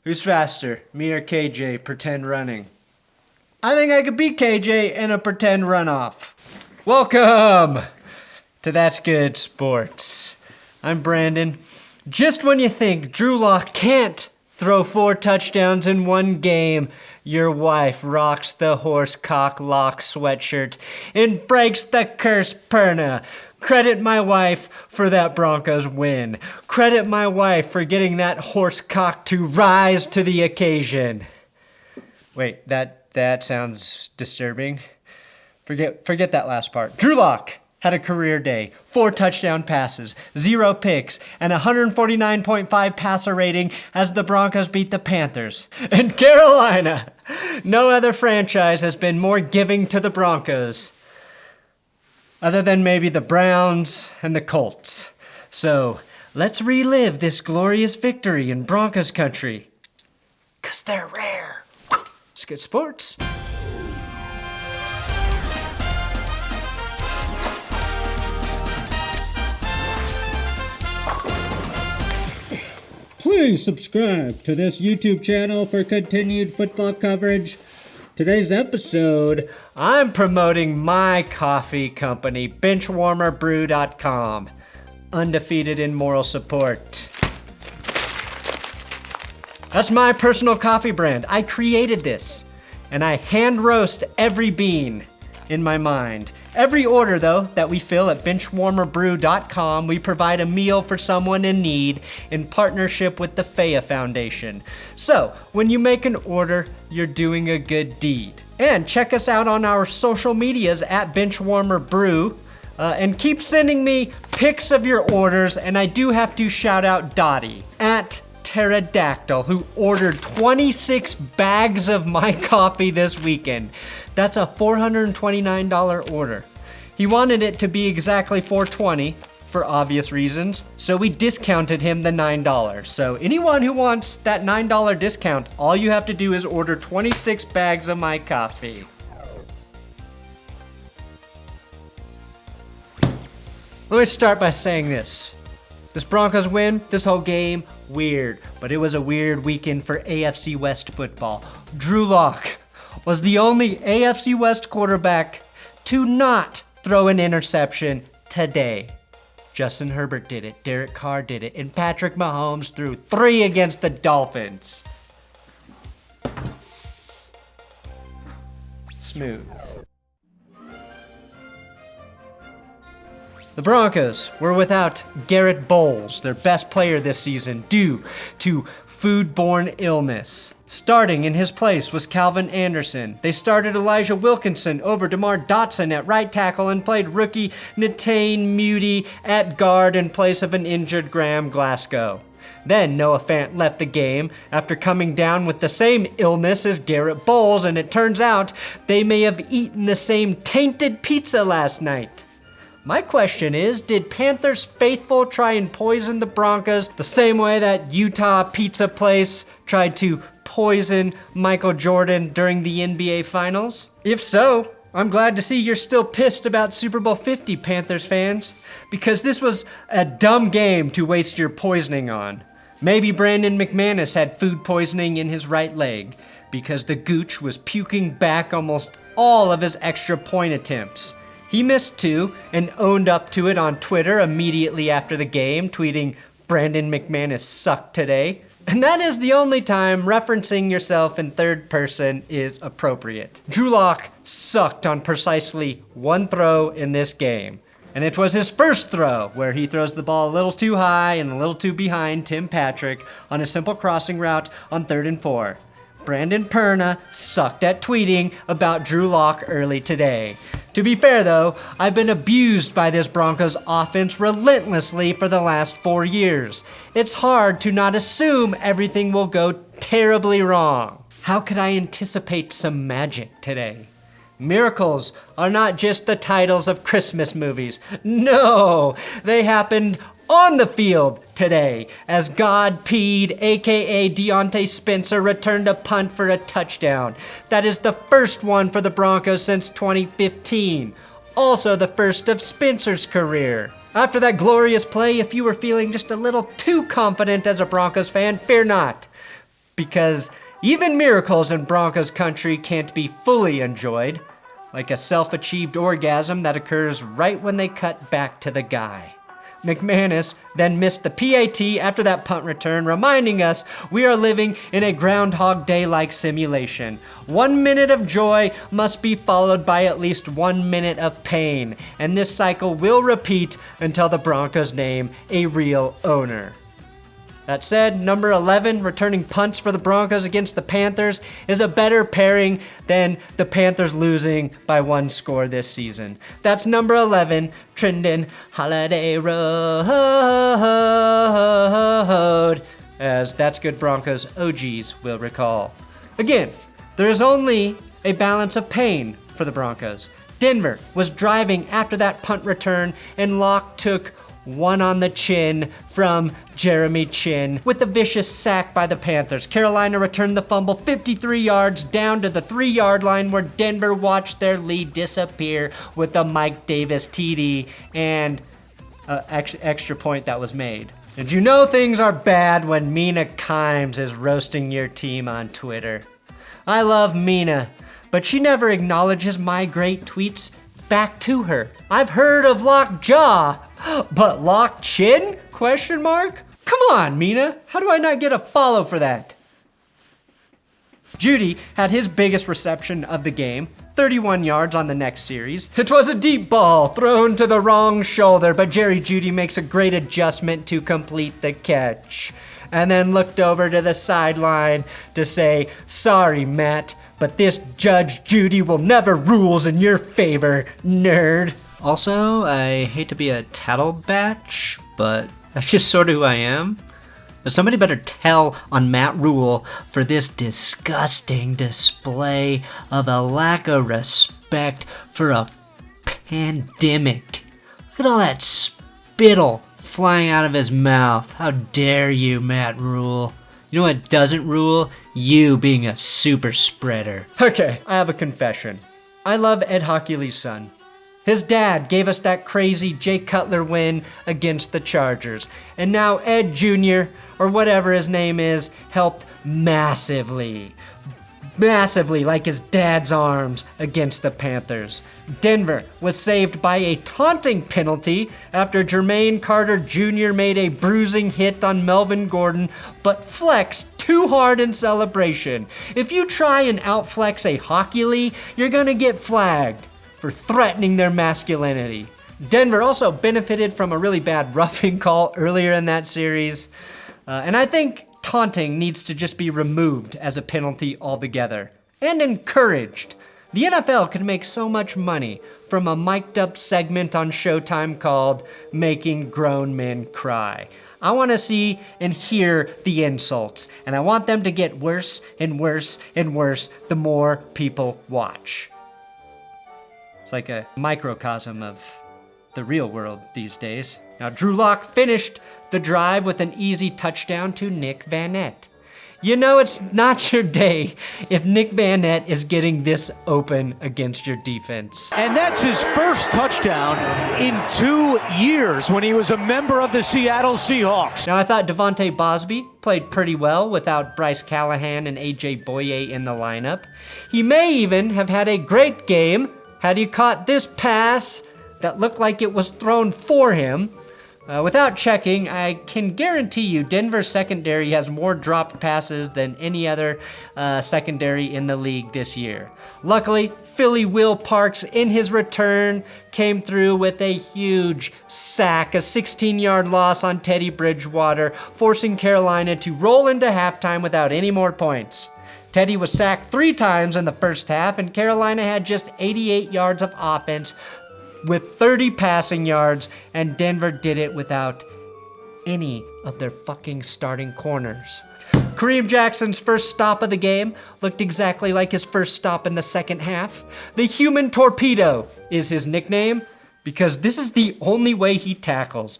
Who's faster, me or KJ pretend running? I think I could beat KJ in a pretend runoff. Welcome to That's Good Sports. I'm Brandon. Just when you think Drew Lock can't throw 4 touchdowns in one game, your wife rocks the horse cock lock sweatshirt and breaks the curse perna. Credit my wife for that Broncos win. Credit my wife for getting that horse cock to rise to the occasion. Wait, that sounds disturbing. Forget that last part. Drew Lock had a career day, 4 touchdown passes, 0 picks, and 149.5 passer rating as the Broncos beat the Panthers. In Carolina, no other franchise has been more giving to the Broncos, other than maybe the Browns and the Colts. So let's relive this glorious victory in Broncos country, 'cause they're rare. It's good sports. Please subscribe to this YouTube channel for continued football coverage. Today's episode, I'm promoting my coffee company, BenchwarmerBrew.com. Undefeated in moral support. That's my personal coffee brand. I created this, and I hand roast every bean in my mind. Every order, though, that we fill at BenchwarmerBrew.com, we provide a meal for someone in need in partnership with the Faya Foundation. So, when you make an order, you're doing a good deed. And check us out on our social medias at BenchwarmerBrew. And keep sending me pics of your orders, and I do have to shout out Dottie at Pterodactyl, who ordered 26 bags of my coffee this weekend. That's a $429 order. He wanted it to be exactly $420 for obvious reasons, so we discounted him the $9. So anyone who wants that $9 discount, all you have to do is order 26 bags of my coffee. Let me start by saying this. This Broncos win, this whole game, weird. But it was a weird weekend for AFC West football. Drew Lock was the only AFC West quarterback to not throw an interception today. Justin Herbert did it, Derek Carr did it, and Patrick Mahomes threw 3 against the Dolphins. Smooth. The Broncos were without Garrett Bolles, their best player this season, due to foodborne illness. Starting in his place was Calvin Anderson. They started Elijah Wilkinson over DeMar Dotson at right tackle and played rookie Netane Muti at guard in place of an injured Graham Glasgow. Then Noah Fant left the game after coming down with the same illness as Garrett Bolles, and it turns out they may have eaten the same tainted pizza last night. My question is, did Panthers faithful try and poison the Broncos the same way that Utah pizza place tried to poison Michael Jordan during the NBA Finals? If so, I'm glad to see you're still pissed about Super Bowl 50, Panthers fans, because this was a dumb game to waste your poisoning on. Maybe Brandon McManus had food poisoning in his right leg because the Gooch was puking back almost all of his extra point attempts. He missed 2 and owned up to it on Twitter immediately after the game, tweeting, "Brandon McManus sucked today." And that is the only time referencing yourself in third person is appropriate. Drew Lock sucked on precisely 1 throw in this game. And it was his first throw, where he throws the ball a little too high and a little too behind Tim Patrick on a simple crossing route on 3rd and 4. Brandon Perna sucked at tweeting about Drew Lock early today. To be fair though, I've been abused by this Broncos offense relentlessly for the last 4 years. It's hard to not assume everything will go terribly wrong. How could I anticipate some magic today? Miracles are not just the titles of Christmas movies. No, they happened on the field today as God peed, aka Diontae Spencer, returned a punt for a touchdown. That is the first one for the Broncos since 2015. also the first of Spencer's career. After that glorious play, if you were feeling just a little too confident as a Broncos fan, fear not, because even miracles in Broncos country can't be fully enjoyed, like a self-achieved orgasm that occurs right when they cut back to the guy. McManus then missed the PAT after that punt return, reminding us we are living in a Groundhog Day-like simulation. 1 minute of joy must be followed by at least 1 minute of pain, and this cycle will repeat until the Broncos name a real owner. That said, number 11, returning punts for the Broncos against the Panthers, is a better pairing than the Panthers losing by 1 score this season. That's number 11, Trendin' Holiday Road, as That's Good Broncos OGs will recall. Again, there is only a balance of pain for the Broncos. Denver was driving after that punt return, and Locke took one on the chin from Jeremy Chin with a vicious sack by the Panthers. Carolina returned the fumble 53 yards down to the 3-yard line, where Denver watched their lead disappear with a Mike Davis TD and extra point that was made. Did you know things are bad when Mina Kimes is roasting your team on Twitter? I love Mina, but she never acknowledges my great tweets back to her. I've heard of Lockjaw, but Lock Chin? Question mark? Come on, Mina. How do I not get a follow for that? Judy had his biggest reception of the game, 31 yards on the next series. It was a deep ball thrown to the wrong shoulder, but Jerry Jeudy makes a great adjustment to complete the catch, and then looked over to the sideline to say, "Sorry, Matt, but this Judge Judy will never rules in your favor, nerd." Also, I hate to be a tattlebatch, but that's just sort of who I am. Somebody better tell on Matt Rule for this disgusting display of a lack of respect for a pandemic. Look at all that spittle flying out of his mouth. How dare you, Matt Rule? You know what doesn't rule? You being a super spreader. Okay, I have a confession. I love Ed Hockley's son. His dad gave us that crazy Jay Cutler win against the Chargers. And now Ed Jr., or whatever his name is, helped massively, like his dad's arms, against the Panthers. Denver was saved by a taunting penalty after Jermaine Carter Jr. made a bruising hit on Melvin Gordon, but flexed too hard in celebration. If you try and outflex a Hockley, you're gonna get flagged for threatening their masculinity. Denver also benefited from a really bad roughing call earlier in that series, and I think taunting needs to just be removed as a penalty altogether, and encouraged. The NFL could make so much money from a mic'd up segment on Showtime called Making Grown Men Cry. I want to see and hear the insults, and I want them to get worse and worse and worse the more people watch. It's like a microcosm of the real world these days. Now, Drew Lock finished the drive with an easy touchdown to Nick Vannett. You know it's not your day if Nick Vannett is getting this open against your defense. And that's his first touchdown in 2 years when he was a member of the Seattle Seahawks. Now, I thought Devontae Bosby played pretty well without Bryce Callahan and A.J. Boye in the lineup. He may even have had a great game had he caught this pass that looked like it was thrown for him. Without checking, I can guarantee you Denver's secondary has more dropped passes than any other secondary in the league this year. Luckily, Philly Will Parks in his return came through with a huge sack, a 16-yard loss on Teddy Bridgewater, forcing Carolina to roll into halftime without any more points. Teddy was sacked 3 times in the first half, and Carolina had just 88 yards of offense with 30 passing yards, and Denver did it without any of their fucking starting corners. Kareem Jackson's first stop of the game looked exactly like his first stop in the second half. The Human Torpedo is his nickname, because this is the only way he tackles.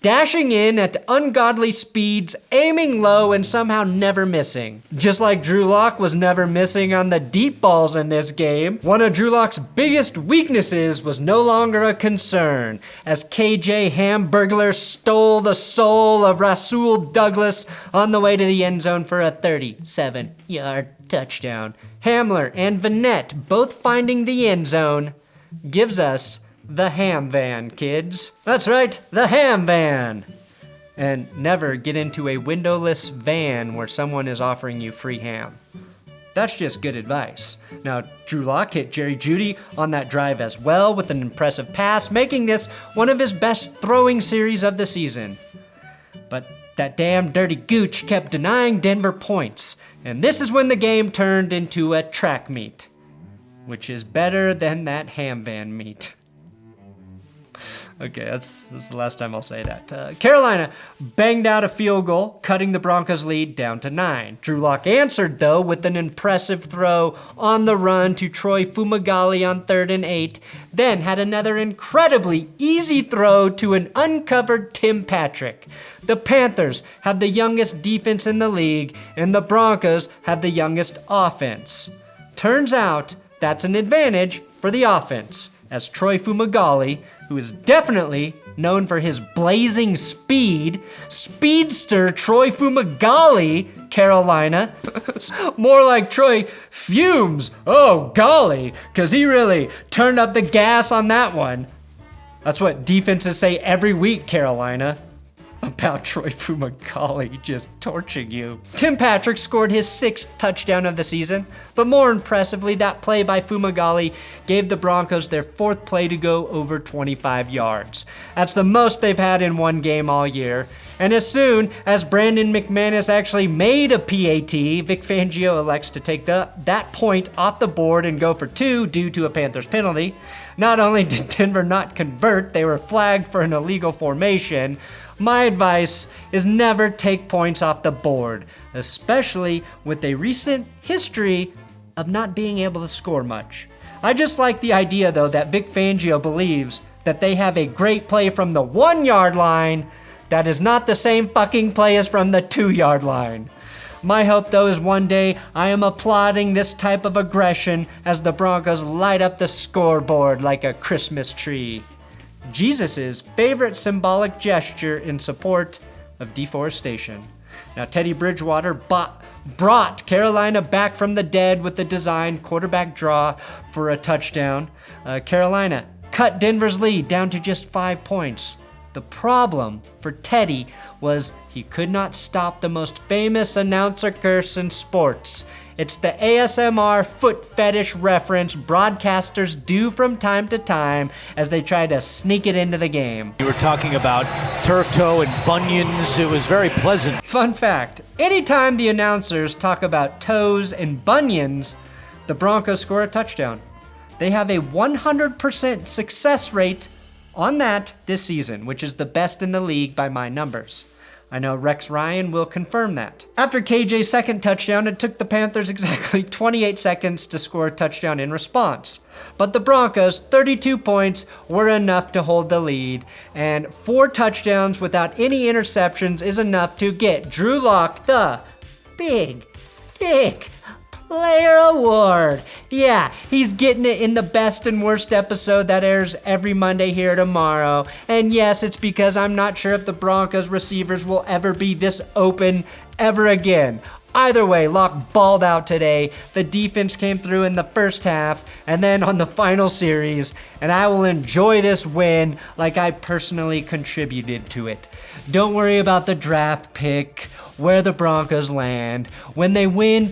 Dashing in at ungodly speeds, aiming low, and somehow never missing. Just like Drew Lock was never missing on the deep balls in this game, one of Drew Lock's biggest weaknesses was no longer a concern, as KJ Hamburglar stole the soul of Rasul Douglas on the way to the end zone for a 37-yard touchdown. Hamler and Vannett both finding the end zone gives us the ham van, kids. That's right, the ham van. And never get into a windowless van where someone is offering you free ham. That's just good advice. Now, Drew Lock hit Jerry Jeudy on that drive as well with an impressive pass, making this one of his best throwing series of the season. But that damn dirty gooch kept denying Denver points, and this is when the game turned into a track meet, which is better than that ham van meet. Okay, that's the last time I'll say that. Carolina banged out a field goal, cutting the Broncos' lead down to 9. Drew Lock answered, though, with an impressive throw on the run to Troy Fumagalli on 3rd and 8, then had another incredibly easy throw to an uncovered Tim Patrick. The Panthers have the youngest defense in the league, and the Broncos have the youngest offense. Turns out that's an advantage for the offense, as Troy Fumagalli, who is definitely known for his blazing speed, speedster Troy Fumagalli, Carolina. More like Troy Fumes, oh golly, because he really turned up the gas on that one. That's what defenses say every week, Carolina, about Troy Fumagalli just torching you. Tim Patrick scored his 6th touchdown of the season, but more impressively, that play by Fumagalli gave the Broncos their 4th play to go over 25 yards. That's the most they've had in one game all year. And as soon as Brandon McManus actually made a PAT, Vic Fangio elects to take that point off the board and go for 2 due to a Panthers penalty. Not only did Denver not convert, they were flagged for an illegal formation. My advice is never take points off the board, especially with a recent history of not being able to score much. I just like the idea, though, that Vic Fangio believes that they have a great play from the 1-yard line that is not the same fucking play as from the 2-yard line. My hope, though, is one day I am applauding this type of aggression as the Broncos light up the scoreboard like a Christmas tree. Jesus' favorite symbolic gesture in support of deforestation. Now, Teddy Bridgewater brought Carolina back from the dead with the designed quarterback draw for a touchdown. Carolina cut Denver's lead down to just 5 points. The problem for Teddy was he could not stop the most famous announcer curse in sports. It's the ASMR foot fetish reference broadcasters do from time to time as they try to sneak it into the game. You were talking about turf toe and bunions. It was very pleasant. Fun fact, anytime the announcers talk about toes and bunions, the Broncos score a touchdown. They have a 100% success rate on that this season, which is the best in the league by my numbers. I know Rex Ryan will confirm that. After KJ's 2nd touchdown, it took the Panthers exactly 28 seconds to score a touchdown in response. But the Broncos' 32 points were enough to hold the lead, and 4 touchdowns without any interceptions is enough to get Drew Lock the Big Dick Player Award. Yeah, he's getting it in the best and worst episode that airs every Monday here tomorrow. And yes, it's because I'm not sure if the Broncos receivers will ever be this open ever again. Either way, Lock balled out today. The defense came through in the first half and then on the final series, and I will enjoy this win like I personally contributed to it. Don't worry about the draft pick, where the Broncos land. When they win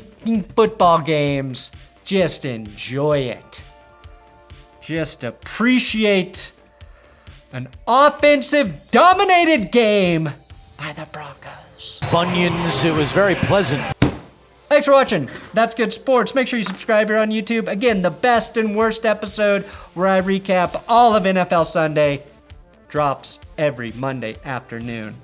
football games, just enjoy it. Just appreciate an offensive dominated game by the Broncos. Bunions, it was very pleasant. Thanks for watching. That's Good Sports. Make sure you subscribe here on YouTube. Again, the best and worst episode where I recap all of NFL Sunday drops every Monday afternoon.